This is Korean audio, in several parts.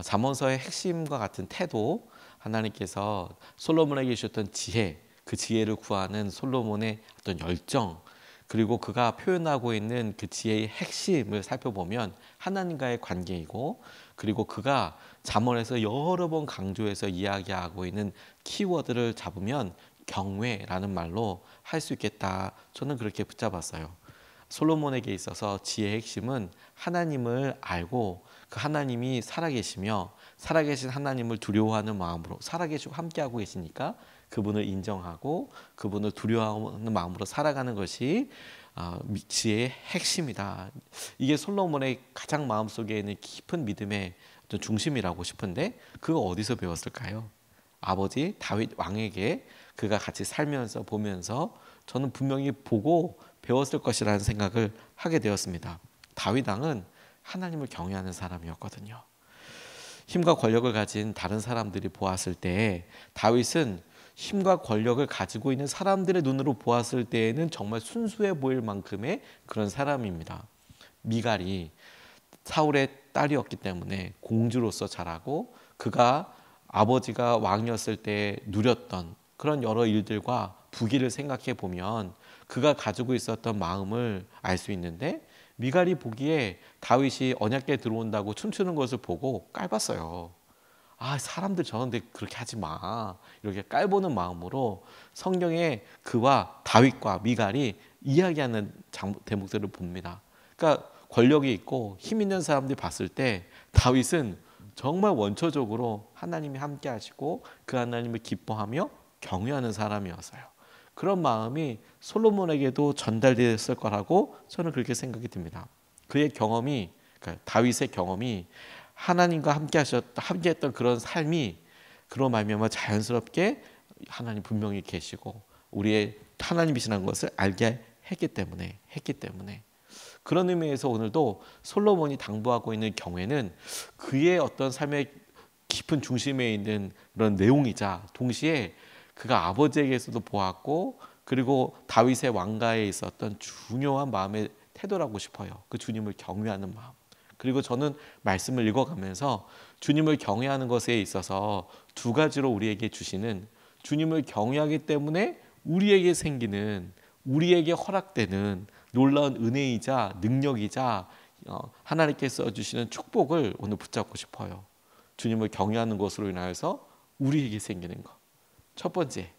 잠언서의 핵심과 같은 태도, 하나님께서 솔로몬에게 주셨던 지혜, 그 지혜를 구하는 솔로몬의 어떤 열정, 그리고 그가 표현하고 있는 그 지혜의 핵심을 살펴보면 하나님과의 관계이고, 그리고 그가 잠언에서 여러 번 강조해서 이야기하고 있는 키워드를 잡으면 경외라는 말로 할 수 있겠다. 저는 그렇게 붙잡았어요. 솔로몬에게 있어서 지혜의 핵심은 하나님을 알고 그 하나님이 살아계시며 살아계신 하나님을 두려워하는 마음으로, 살아계시고 함께하고 계시니까 그분을 인정하고 그분을 두려워하는 마음으로 살아가는 것이 지혜의 핵심이다. 이게 솔로몬의 가장 마음속에 있는 깊은 믿음의 어떤 중심이라고 싶은데, 그거 어디서 배웠을까요? 아버지 다윗 왕에게 그가 같이 살면서 보면서 저는 분명히 보고 배웠을 것이라는 생각을 하게 되었습니다. 다윗 왕은 하나님을 경외하는 사람이었거든요. 힘과 권력을 가진 다른 사람들이 보았을 때 다윗은 힘과 권력을 가지고 있는 사람들의 눈으로 보았을 때에는 정말 순수해 보일 만큼의 그런 사람입니다. 미갈이 사울의 딸이었기 때문에 공주로서 자라고, 그가 아버지가 왕이었을 때 누렸던 그런 여러 일들과 부귀를 생각해 보면 그가 가지고 있었던 마음을 알 수 있는데, 미갈이 보기에 다윗이 언약궤 들어온다고 춤추는 것을 보고 깔봤어요. 사람들 저런데 그렇게 하지 마, 이렇게 깔보는 마음으로 성경에 그와 다윗과 미갈이 이야기하는 대목들을 봅니다. 그러니까 권력이 있고 힘 있는 사람들이 봤을 때 다윗은 정말 원초적으로 하나님이 함께 하시고 그 하나님을 기뻐하며 경외하는 사람이었어요. 그런 마음이 솔로몬에게도 전달되었을 거라고 저는 그렇게 생각이 듭니다. 그의 경험이, 그러니까 다윗의 경험이 하나님과 함께했던 그런 삶이, 그로 말미암아 자연스럽게 하나님 분명히 계시고 우리의 하나님이시라는 것을 알게 했기 때문에 그런 의미에서 오늘도 솔로몬이 당부하고 있는 경외는 그의 어떤 삶의 깊은 중심에 있는 그런 내용이자, 동시에 그가 아버지에게서도 보았고 그리고 다윗의 왕가에 있었던 중요한 마음의 태도라고 싶어요. 그 주님을 경외하는 마음. 그리고 저는 말씀을 읽어가면서 주님을 경외하는 것에 있어서 두 가지로 우리에게 주시는, 주님을 경외하기 때문에 우리에게 생기는, 우리에게 허락되는 놀라운 은혜이자 능력이자 하나님께서 주시는 축복을 오늘 붙잡고 싶어요. 주님을 경외하는 것으로 인하여서 우리에게 생기는 것. 첫 번째,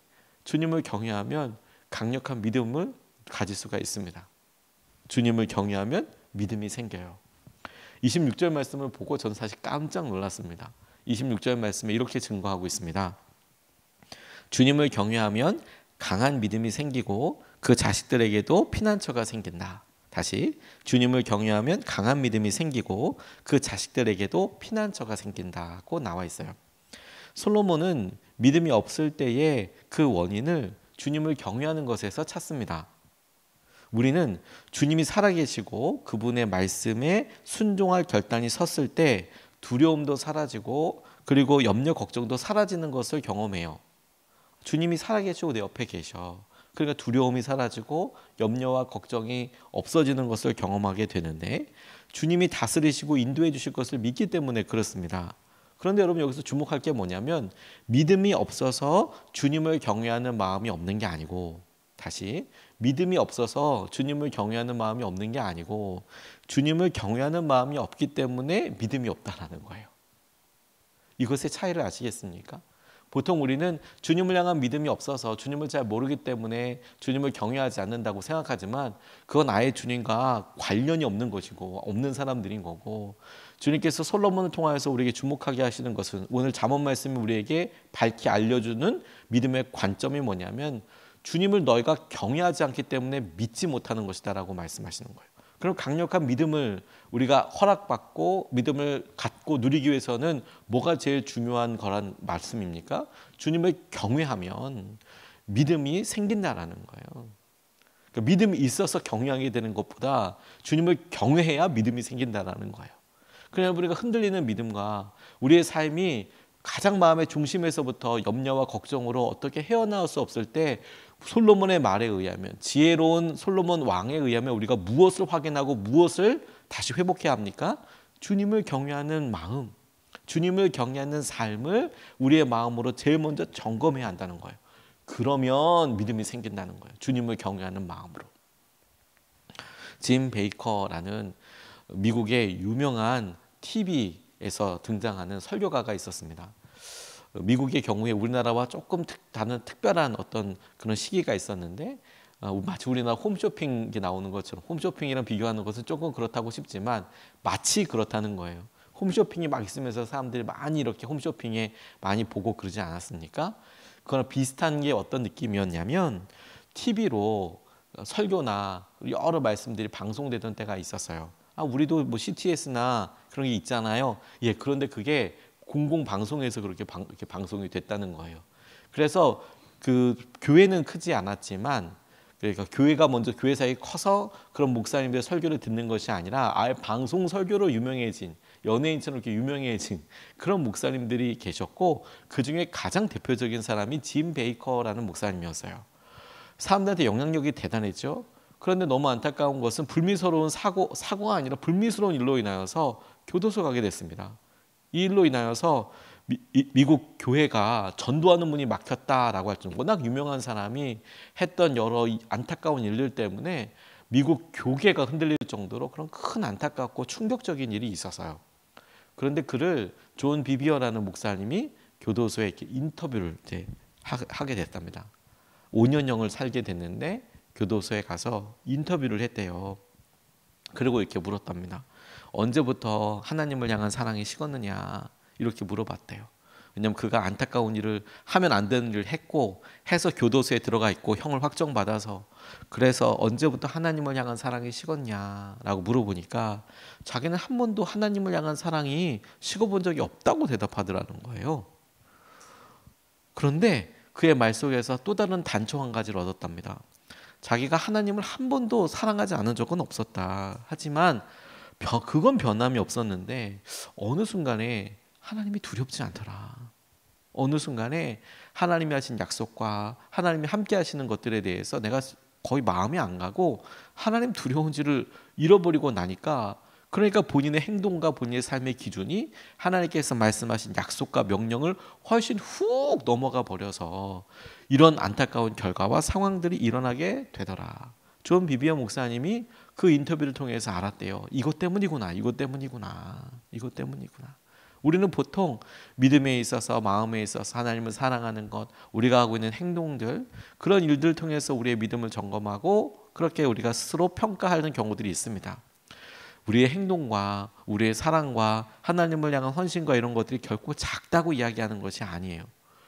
주님을 경외하면 강력한 믿음을 가질 수가 있습니다. 주님을 경외하면 믿음이 생겨요. 26절 말씀을 보고 저는 사실 깜짝 놀랐습니다. 26절 말씀에 이렇게 증거하고 있습니다. 주님을 경외하면 강한 믿음이 생기고 그 자식들에게도 피난처가 생긴다. 다시, 주님을 경외하면 강한 믿음이 생기고 그 자식들에게도 피난처가 생긴다고 나와 있어요. 솔로몬은 믿음이 없을 때의 그 원인을 주님을 경외하는 것에서 찾습니다. 우리는 주님이 살아계시고 그분의 말씀에 순종할 결단이 섰을 때 두려움도 사라지고 그리고 염려 걱정도 사라지는 것을 경험해요. 주님이 살아계시고 내 옆에 계셔. 그러니까 두려움이 사라지고 염려와 걱정이 없어지는 것을 경험하게 되는데, 주님이 다스리시고 인도해 주실 것을 믿기 때문에 그렇습니다. 그런데 여러분, 여기서 주목할 게 뭐냐면 믿음이 없어서 주님을 경외하는 마음이 없는 게 아니고, 다시, 믿음이 없어서 주님을 경외하는 마음이 없는 게 아니고 주님을 경외하는 마음이 없기 때문에 믿음이 없다라는 거예요. 이것의 차이를 아시겠습니까? 보통 우리는 주님을 향한 믿음이 없어서 주님을 잘 모르기 때문에 주님을 경외하지 않는다고 생각하지만 그건 아예 주님과 관련이 없는 것이고 없는 사람들인 거고, 주님께서 솔로몬을 통하여서 우리에게 주목하게 하시는 것은, 오늘 잠언 말씀이 우리에게 밝히 알려주는 믿음의 관점이 뭐냐면 주님을 너희가 경외하지 않기 때문에 믿지 못하는 것이다 라고 말씀하시는 거예요. 그럼 강력한 믿음을 우리가 허락받고 믿음을 갖고 누리기 위해서는 뭐가 제일 중요한 거란 말씀입니까? 주님을 경외하면 믿음이 생긴다라는 거예요. 그러니까 믿음이 있어서 경외하게 되는 것보다 주님을 경외해야 믿음이 생긴다라는 거예요. 그냥 우리가 흔들리는 믿음과 우리의 삶이 가장 마음의 중심에서부터 염려와 걱정으로 어떻게 헤어나올 수 없을 때, 솔로몬의 말에 의하면, 지혜로운 솔로몬 왕에 의하면 우리가 무엇을 확인하고 무엇을 다시 회복해야 합니까? 주님을 경외하는 마음, 주님을 경외하는 삶을 우리의 마음으로 제일 먼저 점검해야 한다는 거예요. 그러면 믿음이 생긴다는 거예요. 주님을 경외하는 마음으로. 짐 베이커라는 미국의 유명한 TV에서 등장하는 설교가가 있었습니다. 미국의 경우에 우리나라와 조금 다른 특별한 어떤 그런 시기가 있었는데 마치 우리나라 홈쇼핑이 나오는 것처럼 홈쇼핑이랑 비교하는 것은 조금 그렇다고 싶지만 마치 그렇다는 거예요. 홈쇼핑이 막 있으면서 사람들이 많이 이렇게 홈쇼핑에 많이 보고 그러지 않았습니까? 그거랑 비슷한 게 어떤 느낌이었냐면 TV로 설교나 여러 말씀들이 방송되던 때가 있었어요. 우리도 뭐 CTS나 그런 게 있잖아요. 예, 그런데 그게 공공방송에서 그렇게 방송이 됐다는 거예요. 그래서 그 교회는 크지 않았지만 그러니까 교회가 먼저 교회 사이 커서 그런 목사님들의 설교를 듣는 것이 아니라 아예 방송 설교로 유명해진 연예인처럼 이렇게 유명해진 그런 목사님들이 계셨고 그중에 가장 대표적인 사람이 짐 베이커라는 목사님이었어요. 사람들한테 영향력이 대단했죠. 그런데 너무 안타까운 것은 불미스러운 사고가 아니라 불미스러운 일로 인하여서 교도소 가게 됐습니다. 이 일로 인하여서 미국 교회가 전도하는 문이 막혔다라고 할 정도, 워낙 유명한 사람이 했던 여러 안타까운 일들 때문에 미국 교계가 흔들릴 정도로 그런 큰 안타깝고 충격적인 일이 있었어요. 그런데 그를 존 비비어라는 목사님이 교도소에 이렇게 인터뷰를 이제 하게 됐답니다. 5년형을 살게 됐는데 교도소에 가서 인터뷰를 했대요. 그리고 이렇게 물었답니다. 언제부터 하나님을 향한 사랑이 식었느냐 이렇게 물어봤대요. 왜냐하면 그가 안타까운 일을 하면 안 되는 일을 했고 해서 교도소에 들어가 있고 형을 확정받아서 그래서 언제부터 하나님을 향한 사랑이 식었냐라고 물어보니까 자기는 한 번도 하나님을 향한 사랑이 식어본 적이 없다고 대답하더라는 거예요. 그런데 그의 말 속에서 또 다른 단초 한 가지를 얻었답니다. 자기가 하나님을 한 번도 사랑하지 않은 적은 없었다. 하지만 그건 변함이 없었는데 어느 순간에 하나님이 두렵지 않더라. 어느 순간에 하나님이 하신 약속과 하나님이 함께 하시는 것들에 대해서 내가 거의 마음이 안 가고 하나님 두려운지를 잃어버리고 나니까 그러니까 본인의 행동과 본인의 삶의 기준이 하나님께서 말씀하신 약속과 명령을 훨씬 훅 넘어가 버려서 이런 안타까운 결과와 상황들이 일어나게 되더라. 존 비비어 목사님이 그 인터뷰를 통해서 알았대요. 이것 때문이구나. 우리는 보통 믿음에 있어서 마음에 있어서 하나님을 사랑하는 것, 우리가 하고 있는 행동들, 그런 일들을 통해서 우리의 믿음을 점검하고 그렇게 우리가 스스로 평가하는 경우들이 있습니다. 우리의 행동과 우리의 사랑과 하나님을 향한 헌신과 이런 것들이 결코 작다고 이야기하는 것이 아니에요.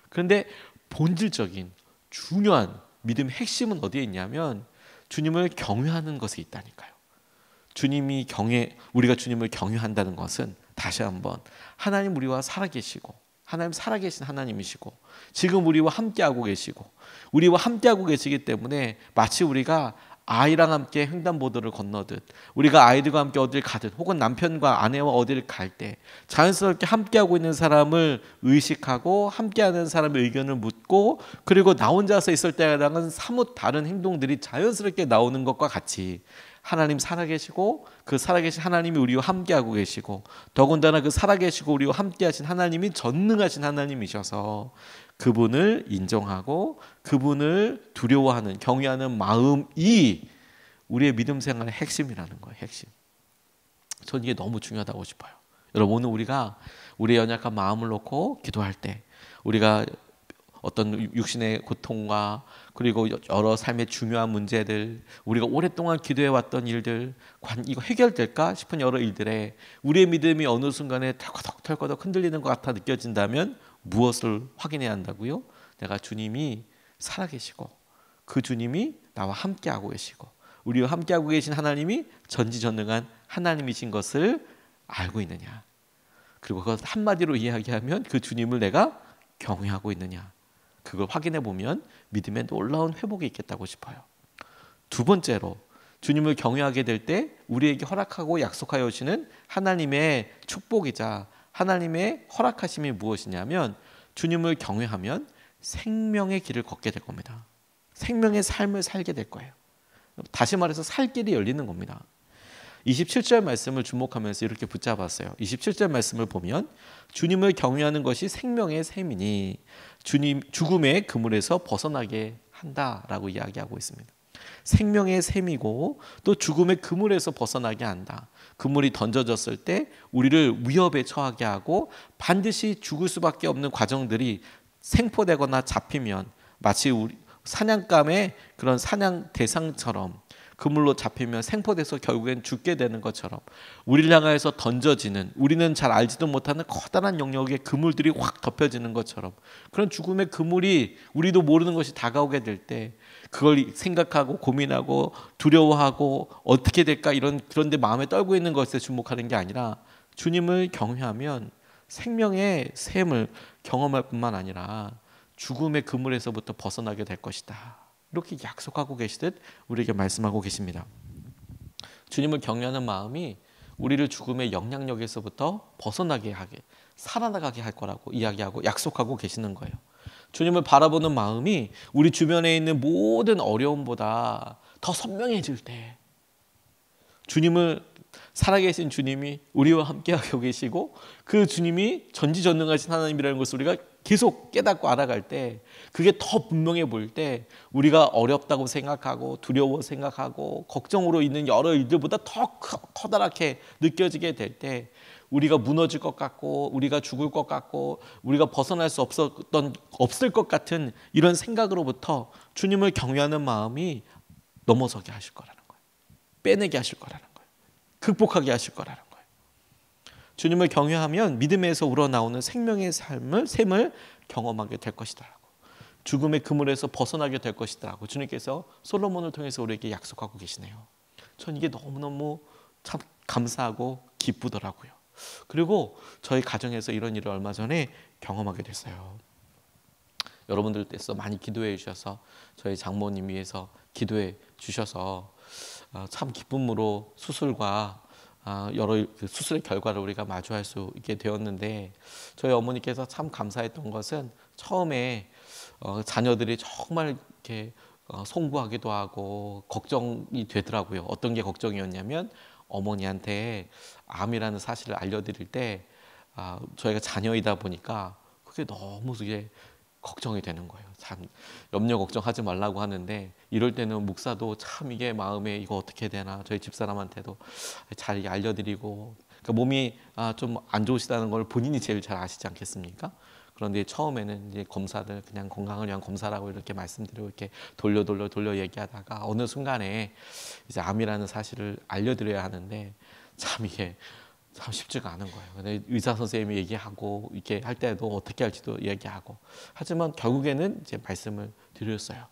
그런데 본질적인 중요한 믿음의 핵심은 어디에 있냐면 주님을 경외하는 것에 있다니까요. 우리가 주님을 경외한다는 것은 다시 한번 하나님 우리와 살아계시고 하나님 살아계신 하나님이시고 지금 우리와 함께하고 계시고 우리와 함께하고 계시기 때문에 마치 우리가 아이랑 함께 횡단보도를 건너듯 우리가 아이들과 함께 어딜 가든 혹은 남편과 아내와 어딜 갈 때 자연스럽게 함께하고 있는 사람을 의식하고 함께하는 사람의 의견을 묻고 그리고 나 혼자서 있을 때랑은 사뭇 다른 행동들이 자연스럽게 나오는 것과 같이 하나님 살아계시고 그 살아계신 하나님이 우리와 함께하고 계시고 더군다나 그 살아계시고 우리와 함께하신 하나님이 전능하신 하나님이셔서 그분을 인정하고 그분을 두려워하는 경외하는 마음이 우리의 믿음 생활의 핵심이라는 거예요. 핵심. 저는 이게 너무 중요하다고 싶어요. 여러분 오늘 우리가 우리의 연약한 마음을 놓고 기도할 때 우리가 어떤 육신의 고통과 그리고 여러 삶의 중요한 문제들 우리가 오랫동안 기도해왔던 일들 이거 해결될까 싶은 여러 일들에 우리의 믿음이 어느 순간에 털커덕 흔들리는 것 같아 느껴진다면 무엇을 확인해야 한다고요? 내가 주님이 살아계시고 그 주님이 나와 함께하고 계시고 우리와 함께하고 계신 하나님이 전지전능한 하나님이신 것을 알고 있느냐. 그리고 그것 한마디로 이야기하면 그 주님을 내가 경외하고 있느냐. 그걸 확인해 보면 믿음에 놀라운 회복이 있겠다고 싶어요. 두 번째로 주님을 경외하게 될 때 우리에게 허락하고 약속하여 주시는 하나님의 축복이자 하나님의 허락하심이 무엇이냐면 주님을 경외하면 생명의 길을 걷게 될 겁니다. 생명의 삶을 살게 될 거예요. 다시 말해서 살 길이 열리는 겁니다. 27절 말씀을 주목하면서 이렇게 붙잡았어요. 27절 말씀을 보면 주님을 경외하는 것이 생명의 셈이니 주님 죽음의 그물에서 벗어나게 한다라고 이야기하고 있습니다. 생명의 셈이고 또 죽음의 그물에서 벗어나게 한다. 그물이 던져졌을 때 우리를 위협에 처하게 하고 반드시 죽을 수밖에 없는 과정들이 생포되거나 잡히면 마치 우리 사냥감의 그런 사냥 대상처럼 그물로 잡히면 생포돼서 결국엔 죽게 되는 것처럼 우리를 향해서 던져지는 우리는 잘 알지도 못하는 커다란 영역의 그물들이 확 덮여지는 것처럼 그런 죽음의 그물이 우리도 모르는 것이 다가오게 될 때 그걸 생각하고 고민하고 두려워하고 어떻게 될까 그런데 마음에 떨고 있는 것에 주목하는 게 아니라 주님을 경외하면 생명의 샘을 경험할 뿐만 아니라 죽음의 그물에서부터 벗어나게 될 것이다. 이렇게 약속하고 계시듯 우리에게 말씀하고 계십니다. 주님을 경외하는 마음이 우리를 죽음의 영향력에서부터 벗어나게 하게 살아나가게 할 거라고 이야기하고 약속하고 계시는 거예요. 주님을 바라보는 마음이 우리 주변에 있는 모든 어려움보다 더 선명해질 때 살아계신 주님이 우리와 함께하고 계시고 그 주님이 전지전능하신 하나님이라는 것을 우리가 계속 깨닫고 알아갈 때 그게 더 분명해 보일 때 우리가 어렵다고 생각하고 두려워 생각하고 걱정으로 있는 여러 일들보다 더 커다랗게 느껴지게 될 때 우리가 무너질 것 같고 우리가 죽을 것 같고 우리가 벗어날 수 없을 것 같은 이런 생각으로부터 주님을 경외하는 마음이 넘어서게 하실 거라는 거예요. 빼내게 하실 거라는 거예요. 극복하게 하실 거라는 거예요. 주님을 경외하면 믿음에서 우러나오는 생명의 샘을 경험하게 될 것이다라고. 죽음의 그물에서 벗어나게 될 것이다라고 주님께서 솔로몬을 통해서 우리에게 약속하고 계시네요. 전 이게 너무너무 참 감사하고 기쁘더라고요. 그리고 저희 가정에서 이런 일을 얼마 전에 경험하게 됐어요. 여러분들께서 많이 기도해 주셔서 저희 장모님 위해서 기도해 주셔서 참 기쁨으로 수술과 여러 수술의 결과를 우리가 마주할 수 있게 되었는데 저희 어머니께서 참 감사했던 것은 처음에 자녀들이 정말 이렇게 송구하기도 하고 걱정이 되더라고요. 어떤 게 걱정이었냐면 어머니한테 암이라는 사실을 알려드릴 때 저희가 자녀이다 보니까 그게 너무 이게 걱정이 되는 거예요. 참 염려 걱정하지 말라고 하는데 이럴 때는 목사도 참 이게 마음에 이거 어떻게 되나 저희 집사람한테도 잘 알려드리고 그러니까 몸이 좀 안 좋으시다는 걸 본인이 제일 잘 아시지 않겠습니까? 그런데 처음에는 이제 검사들 그냥 건강을 위한 검사라고 이렇게 말씀드리고 이렇게 돌려 얘기하다가 어느 순간에 이제 암이라는 사실을 알려드려야 하는데 참 이게 참 쉽지가 않은 거예요. 근데 의사 선생님이 얘기하고 이렇게 할 때도 어떻게 할지도 얘기하고 하지만 결국에는 이제 말씀을 드렸어요.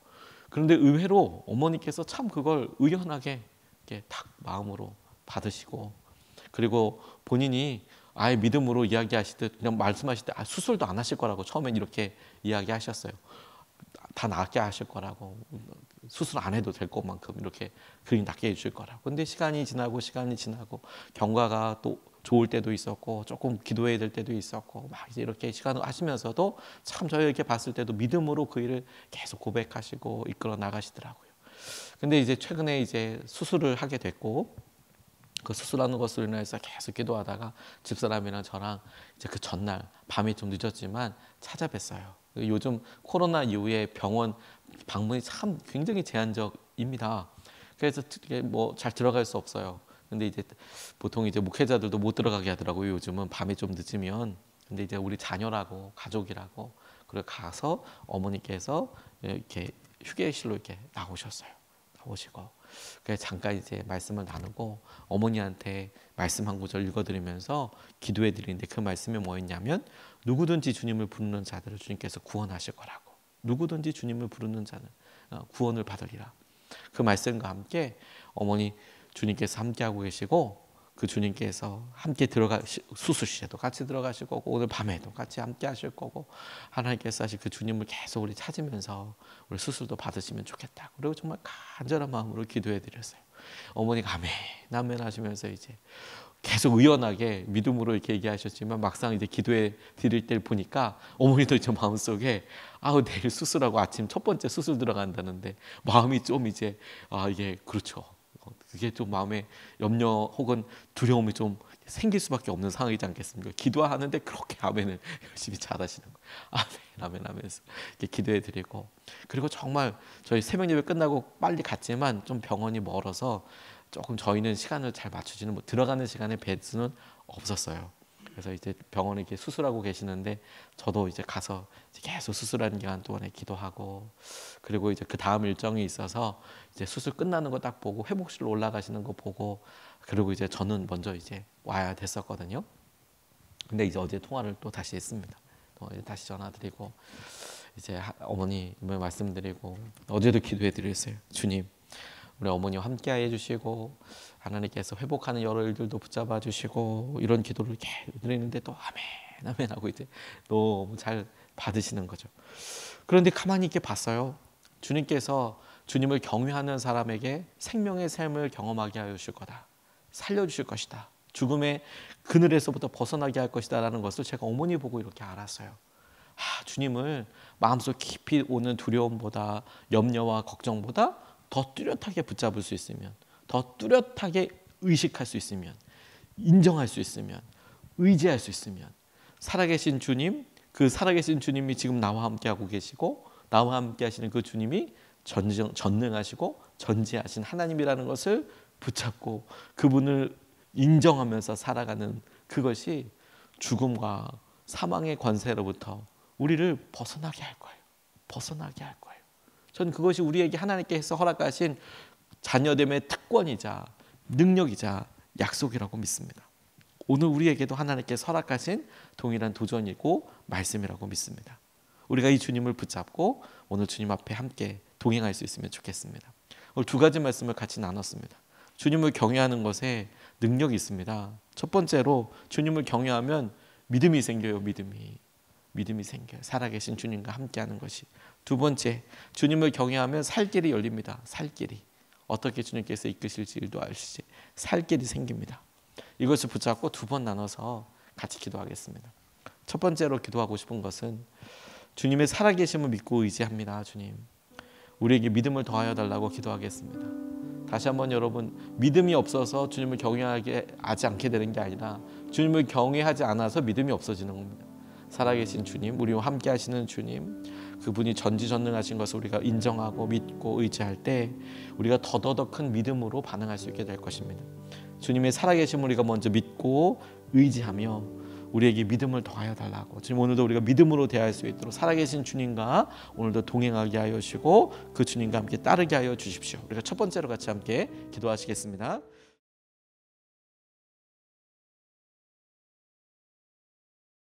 그런데 의외로 어머니께서 참 그걸 의연하게 이렇게 딱 마음으로 받으시고 그리고 본인이 아예 믿음으로 이야기하시듯 그냥 말씀하실 때 수술도 안 하실 거라고 처음엔 이렇게 이야기하셨어요. 다 낫게 하실 거라고 수술 안 해도 될 것만큼 이렇게 그림 낫게 해주실 거라고. 근데 시간이 지나고 경과가 또 좋을 때도 있었고 조금 기도해야 될 때도 있었고 막 이제 이렇게 시간을 하시면서도 참 저희 이렇게 봤을 때도 믿음으로 그 일을 계속 고백하시고 이끌어 나가시더라고요. 근데 이제 최근에 이제 수술을 하게 됐고 그 수술하는 것으로 인해서 계속 기도하다가 집사람이랑 저랑 이제 그 전날 밤이 좀 늦었지만 찾아뵀어요. 요즘 코로나 이후에 병원 방문이 참 굉장히 제한적입니다. 그래서 뭐 잘 들어갈 수 없어요. 근데 이제 보통 이제 목회자들도 못 들어가게 하더라고요. 요즘은 밤에 좀 늦으면. 근데 이제 우리 자녀라고 가족이라고 그래 가서 어머니께서 이렇게 휴게실로 이렇게 나오시고 그래서 잠깐 이제 말씀을 나누고 어머니한테 말씀 한 구절 읽어드리면서 기도해 드리는데 그 말씀이 뭐였냐면 누구든지 주님을 부르는 자들을 주님께서 구원하실 거라고. 누구든지 주님을 부르는 자는 구원을 받으리라. 그 말씀과 함께 어머니 주님께서 함께하고 계시고 그 주님께서 함께 수술실에도 같이 들어가실 거고 오늘 밤에도 같이 함께 하실 거고 하나님께서 사실 그 주님을 계속 우리 찾으면서 우리 수술도 받으시면 좋겠다. 그리고 정말 간절한 마음으로 기도해 드렸어요. 어머니가 아멘 하시면서 이제 계속 의연하게 믿음으로 이렇게 얘기하셨지만 막상 이제 기도해 드릴 때 보니까 어머니도 이제 마음속에 내일 수술하고 아침 첫 번째 수술 들어간다는데 마음이 좀 이제 이게 그렇죠. 그게 좀 마음에 염려 혹은 두려움이 좀 생길 수밖에 없는 상황이지 않겠습니까? 기도하는데 그렇게 아멘을 열심히 잘하시는 거예요. 아멘, 아멘 하면서 이렇게 기도해 드리고, 그리고 정말 저희 새벽 예배 끝나고 빨리 갔지만 좀 병원이 멀어서 조금 저희는 시간을 잘 맞추지는 들어가는 시간에 배수는 없었어요. 그래서 이제 병원에 이렇게 수술하고 계시는데 저도 이제 가서 이제 계속 수술하는 기간 동안에 기도하고, 그리고 이제 그 다음 일정이 있어서 이제 수술 끝나는 거 딱 보고 회복실로 올라가시는 거 보고, 그리고 이제 저는 먼저 이제 와야 됐었거든요. 근데 이제 어제 통화를 또 다시 했습니다. 또 다시 전화드리고 이제 어머님을 말씀드리고, 어제도 기도해 드렸어요. 주님, 우리 어머니와 함께 해주시고 하나님께서 회복하는 여러 일들도 붙잡아 주시고, 이런 기도를 이렇게 드리는데 또 아멘 아멘 하고 이제 너무 잘 받으시는 거죠. 그런데 가만히 있게 봤어요. 주님께서 주님을 경외하는 사람에게 생명의 삶을 경험하게 하여 주실 거다, 살려주실 것이다, 죽음의 그늘에서부터 벗어나게 할 것이다 라는 것을 제가 어머니 보고 이렇게 알았어요. 주님을 마음속 깊이 오는 두려움보다, 염려와 걱정보다 더 뚜렷하게 붙잡을 수 있으면, 더 뚜렷하게 의식할 수 있으면, 인정할 수 있으면, 의지할 수 있으면, 살아계신 주님, 그 살아계신 주님이 지금 나와 함께 하고 계시고 나와 함께 하시는 그 주님이 전능하시고 전지하신 하나님이라는 것을 붙잡고 그분을 인정하면서 살아가는, 그것이 죽음과 사망의 권세로부터 우리를 벗어나게 할 거예요. 벗어나게 할 거예요. 저는 그것이 우리에게 하나님께서 허락하신 자녀됨의 특권이자 능력이자 약속이라고 믿습니다. 오늘 우리에게도 하나님께서 허락하신 동일한 도전이고 말씀이라고 믿습니다. 우리가 이 주님을 붙잡고 오늘 주님 앞에 함께 동행할 수 있으면 좋겠습니다. 오늘 두 가지 말씀을 같이 나눴습니다. 주님을 경외하는 것에 능력이 있습니다. 첫 번째로 주님을 경외하면 믿음이 생겨요. 믿음이 생겨요. 살아계신 주님과 함께하는 것이. 두 번째, 주님을 경외하면 살 길이 열립니다. 살 길이. 어떻게 주님께서 이끄실지도 아시지, 살 길이 생깁니다. 이것을 붙잡고 두 번 나눠서 같이 기도하겠습니다. 첫 번째로 기도하고 싶은 것은 주님의 살아계심을 믿고 의지합니다. 주님, 우리에게 믿음을 더하여 달라고 기도하겠습니다. 다시 한번 여러분, 믿음이 없어서 주님을 경외하지 않게 되는 게 아니라 주님을 경외하지 않아서 믿음이 없어지는 겁니다. 살아계신 주님, 우리와 함께 하시는 주님, 그분이 전지전능하신 것을 우리가 인정하고 믿고 의지할 때 우리가 더더더 큰 믿음으로 반응할 수 있게 될 것입니다. 주님의 살아계심을 우리가 먼저 믿고 의지하며 우리에게 믿음을 더하여 달라고, 주님 오늘도 우리가 믿음으로 대할 수 있도록 살아계신 주님과 오늘도 동행하게 하여 주시고 그 주님과 함께 따르게 하여 주십시오. 우리가 첫 번째로 같이 함께 기도하시겠습니다.